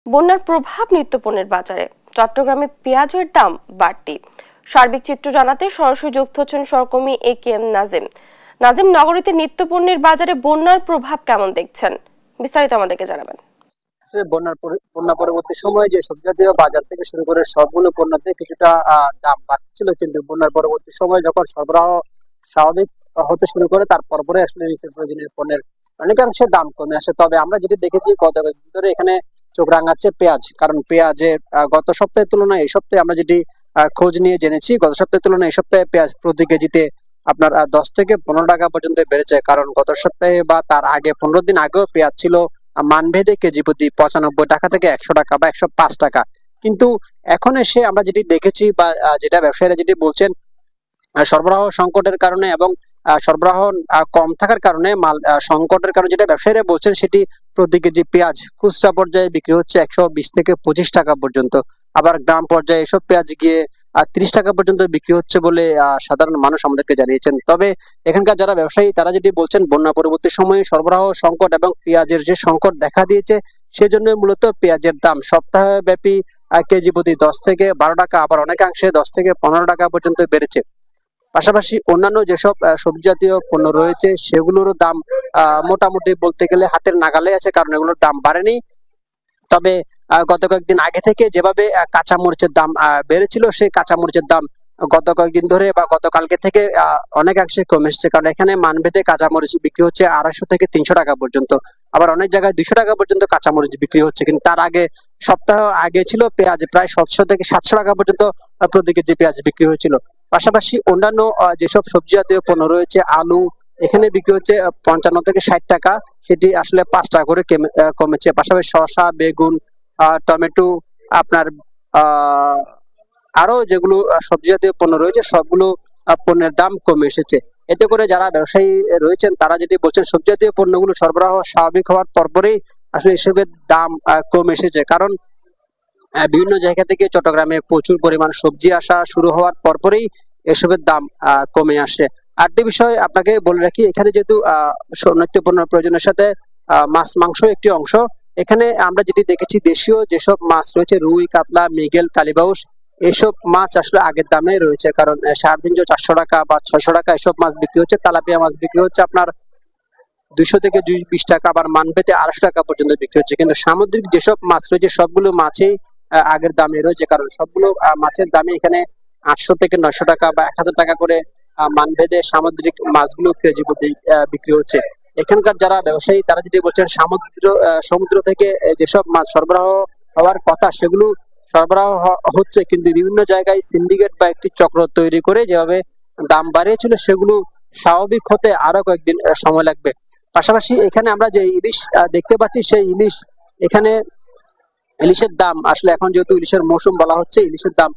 বন্যার প্রভাব নিত্যপণ্যের বাজারে, চট্টগ্রামে পেঁয়াজের দাম বাড়তি। সার্বিক চিত্র জানাতে সরাসরি যুক্ত হচ্ছেন সহকর্মী AKM নাজিম। নাজিম, নগরীতে নিত্যপণ্যের বাজারে বন্যার প্রভাব কেমন দেখছেন, বিস্তারিত আমাদেরকে জানাবেন। বন্যা পরবর্তী সময়ে যে সব জাতীয় বাজার থেকে শুরু করে সবগুলো পণ্যতে কিছুটা দাম বাড়ছিল, কিন্তু বন্যার পরবর্তী সময় যখন সরবরাহ স্বাভাবিক হতে শুরু করে তারপর পরে আসলে নিত্য প্রয়োজনীয় পণ্যের অনেকাংশে দাম কমে আসে। তবে আমরা যেটি দেখেছি গত কয়েকদিন ধরে এখানে চোখ রাঙাচ্ছে পেঁয়াজ, কারণ পেঁয়াজের গত সপ্তাহের তুলনায় এই সপ্তাহে আমরা যেটি খোঁজ নিয়ে জেনেছি, গত সপ্তাহের তুলনায় এই সপ্তাহে পেঁয়াজ প্রতি কেজিতে আপনার 10 থেকে 15 টাকা পর্যন্ত বেড়েছে। কারণ গত সপ্তাহে বা তার আগে 15 দিন আগেও পেঁয়াজ ছিল মানভেদে কেজি প্রতি 95 টাকা থেকে 100 টাকা বা 105 টাকা। কিন্তু এখন এসে আমরা যেটি দেখেছি বা যেটা ব্যবসায়ীরা যেটি বলছেন, সরবরাহ সংকটের কারণে এবং সরবরাহ কম থাকার কারণে মাল সংকটের কারণে যেটা ব্যবসায়ীরা বলছেন, সেটি প্রতি কেজি পেঁয়াজ খুচরা পর্যায়ে বিক্রি হচ্ছে 120 থেকে 25 টাকা পর্যন্ত। আবার গ্রাম পর্যায়ে এসব পেঁয়াজ গিয়ে 30 টাকা পর্যন্ত বিক্রি হচ্ছে বলে সাধারণ মানুষ আমাদেরকে জানিয়েছেন। তবে এখানকার যারা ব্যবসায়ী তারা যেটি বলছেন, বন্যা পরবর্তী সময়ে সরবরাহ সংকট এবং পেঁয়াজের যে সংকট দেখা দিয়েছে, সেজন্য মূলত পেঁয়াজের দাম সপ্তাহব্যাপী কেজি প্রতি 10 থেকে 12 টাকা, আবার অনেকাংশে 10 থেকে 15 টাকা পর্যন্ত বেড়েছে। পাশাপাশি অন্যান্য যেসব সবজি জাতীয় পণ্য রয়েছে সেগুলোরও দাম মোটামুটি বলতে গেলে হাতের নাগালে আছে, কারণ এগুলোর দাম বাড়েনি। তবে গত কয়েকদিন আগে থেকে যেভাবে কাঁচামরিচের দাম বেড়েছিল, সেই কাঁচামরিচের দাম গত কয়েকদিন ধরে বা গতকালকে থেকে অনেকাংশে কমে এসেছে। কারণ এখানে মানভেদে কাঁচামরিচ বিক্রি হচ্ছে 250 থেকে 300 টাকা পর্যন্ত, আবার অনেক জায়গায় 200 টাকা পর্যন্ত কাঁচামরিচ বিক্রি হচ্ছে। কিন্তু তার আগে সপ্তাহ আগে ছিল পেঁয়াজ প্রায় 700 থেকে 700 টাকা পর্যন্ত প্রতি কেজি পেঁয়াজ বিক্রি হয়েছিল। পাশাপাশি অন্যান্য যেসব সবজি জাতীয় পণ্য রয়েছে, আলু এখানে বিক্রি হচ্ছে 55 থেকে 60 টাকা, সেটি আসলে 5 টাকা করে কমেছে। পাশাপাশি শসা, বেগুন, টমেটো, আপনার আরো যেগুলো সবজি জাতীয় পণ্য রয়েছে সবগুলো পণ্যের দাম কমে এসেছে। এতে করে যারা ব্যবসায়ী রয়েছেন তারা যেটি বলছেন, সবজি জাতীয় পণ্যগুলো সরবরাহ স্বাভাবিক হওয়ার পরপরই আসলে এসবের দাম কমে এসেছে। কারণ বিভিন্ন জায়গা থেকে চট্টগ্রামে প্রচুর পরিমাণ সবজি আসা শুরু হওয়ার পরপরই এসবের দাম কমে আসে। আরেকটি বিষয় আপনাকে বলে রাখি, এখানে যেহেতু নিত্যপণ্য প্রয়োজনের সাথে মাছ মাংস একটি অংশ, এখানে আমরা যেটি দেখেছি দেশীয় যেসব মাছ রয়েছে রুই, কাতলা, মৃগেল, কালীবাউস, এসব মাছ আসলে আগের দামে রয়েছে। কারণ 350 400 টাকা বা 600 টাকা এসব মাছ বিক্রি হচ্ছে। তেলাপিয়া মাছ বিক্রি হচ্ছে আপনার 200 থেকে 220 টাকা, আবার মানভেদে 250 টাকা পর্যন্ত বিক্রি হচ্ছে। কিন্তু সামুদ্রিক যেসব মাছ রয়েছে সবগুলো মাছই আগের দামে রয়েছে, কারণ সবগুলো মাছের দামে এখানে 800 থেকে 900 টাকা বা 1000 টাকা করে মানভেদে সামুদ্রিক মাছগুলো কেজি প্রতি বিক্রি হচ্ছে। এখানকার যারা ব্যবসায়ী তারা যেটি বলছেন, সমুদ্র থেকে যেসব মাছ সরবরাহ হওয়ার কথা সেগুলো সরবরাহ হচ্ছে, কিন্তু বিভিন্ন জায়গায় সিন্ডিকেট বা একটি চক্র তৈরি করে যেভাবে দাম বাড়িয়েছিল সেগুলো স্বাভাবিক হতে আরো কয়েকদিন সময় লাগবে। পাশাপাশি এখানে আমরা যে ইলিশ দেখতে পাচ্ছি, সেই এখানে ইলিশের দাম আসলে এখন যেহেতু ইলিশের মৌসুম বলা হচ্ছে, ইলিশের দাম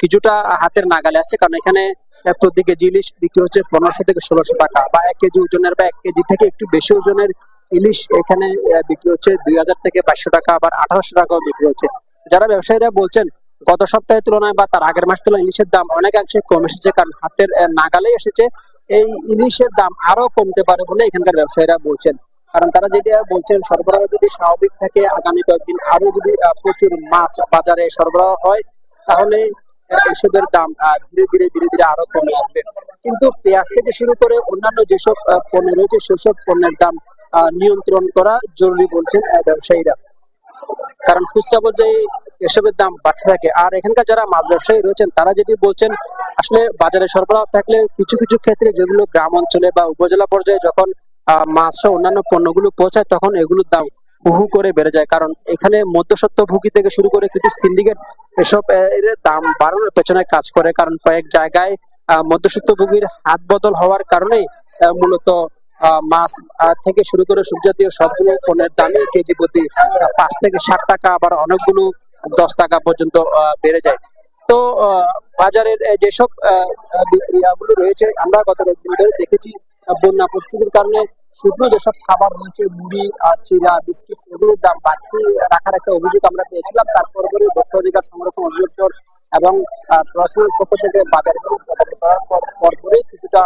কিছুটা হাতের নাগালে আছে। কারণ এখানে প্রতি কেজি ইলিশ বিক্রি হচ্ছে 1500 থেকে 1600 টাকা, বা 1 কেজি ওজনের বা 1 কেজি থেকে একটু বেশি ওজনের ইলিশ এখানে বিক্রি হচ্ছে 2000 থেকে 2200 টাকা, আবার 1800 টাকাও বিক্রি হচ্ছে। যারা ব্যবসায়ীরা বলছেন গত সপ্তাহের তুলনায় বা তার আগের মাস তুলনায় ইলিশের দাম অনেকাংশে কমে এসেছে, কারণ হাতের নাগালে এসেছে। এই ইলিশের দাম আরো কমতে পারে বলে এখানকার ব্যবসায়ীরা বলছেন। কারণ তারা যেটা বলছেন, সরবরাহ যদি স্বাভাবিক থাকে, আগামী কয়েকদিন আরো যদি প্রচুর মাছ বাজারে সরবরাহ হয়, তাহলে এসবের দাম ধীরে ধীরে আরো কমে আসবে। কিন্তু পেঁয়াজ থেকে শুরু করে অন্যান্য যেসব পণ্য রয়েছে সেসব পণ্যের দাম নিয়ন্ত্রণ করা জরুরি বলছেন ব্যবসায়ীরা, কারণ খুচরা পর্যায়ে এসবের দাম বাড়তে থাকে। আর এখানকার যারা মাছ ব্যবসায়ী রয়েছেন তারা যেটি বলছেন, আসলে বাজারে সরবরাহ থাকলে কিছু কিছু ক্ষেত্রে যেগুলো গ্রাম অঞ্চলে বা উপজেলা পর্যায়ে যখন মাছ সহ অন্যান্য পণ্যগুলো পৌঁছায়, তখন এগুলোর দাম হু করে বেড়ে যায়। কারণ এখানে মধ্যস্বত্বভোগী থেকে শুরু করে কিছু সিন্ডিকেট এসব এর দাম বাড়ানোর পেছনে কাজ করে। কারণ কয়েক জায়গায় মধ্যস্বত্বভোগীর হাত বদল হওয়ার কারণে মূলত মাছ থেকে শুরু করে সবজি জাতীয় সবগুলো পণ্যের দামে কেজি প্রতি 5 থেকে 7 টাকা, আবার অনেকগুলো 10 টাকা পর্যন্ত বেড়ে যায়। তো বাজারের যেসব ইয়াগুলো রয়েছে, আমরা গত কয়েকদিন ধরে দেখেছি বন্যা পরিস্থিতির কারণে শুকনো যেসব খাবার রয়েছে, মুড়ি, চিড়া, বিস্কিট, এগুলোর দাম বাড়তি রাখার একটা অভিযোগ আমরা পেয়েছিলাম। তারপরে ভোক্তা অধিকার সংরক্ষণ অধিদপ্তর এবং প্রশাসনের পক্ষ থেকে বাজারে করার পরপরই কিছুটা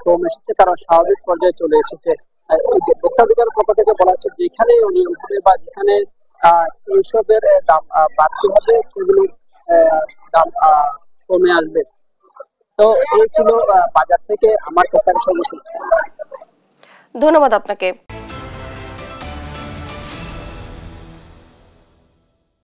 কম এসেছে, কারণ স্বাভাবিক পর্যায়ে চলে এসেছে। ওই যে ভোক্তা অধিকার পক্ষ থেকে বলা হচ্ছে, যেখানে নিয়ম হবে বা যেখানে এইসবের দাম বাড়তি হবে, সেগুলোর দাম কমে আসবে। তো এই ছিল বাজার থেকে আমার কাছ থেকে সর্বশেষ। ধন্যবাদ আপনাকে।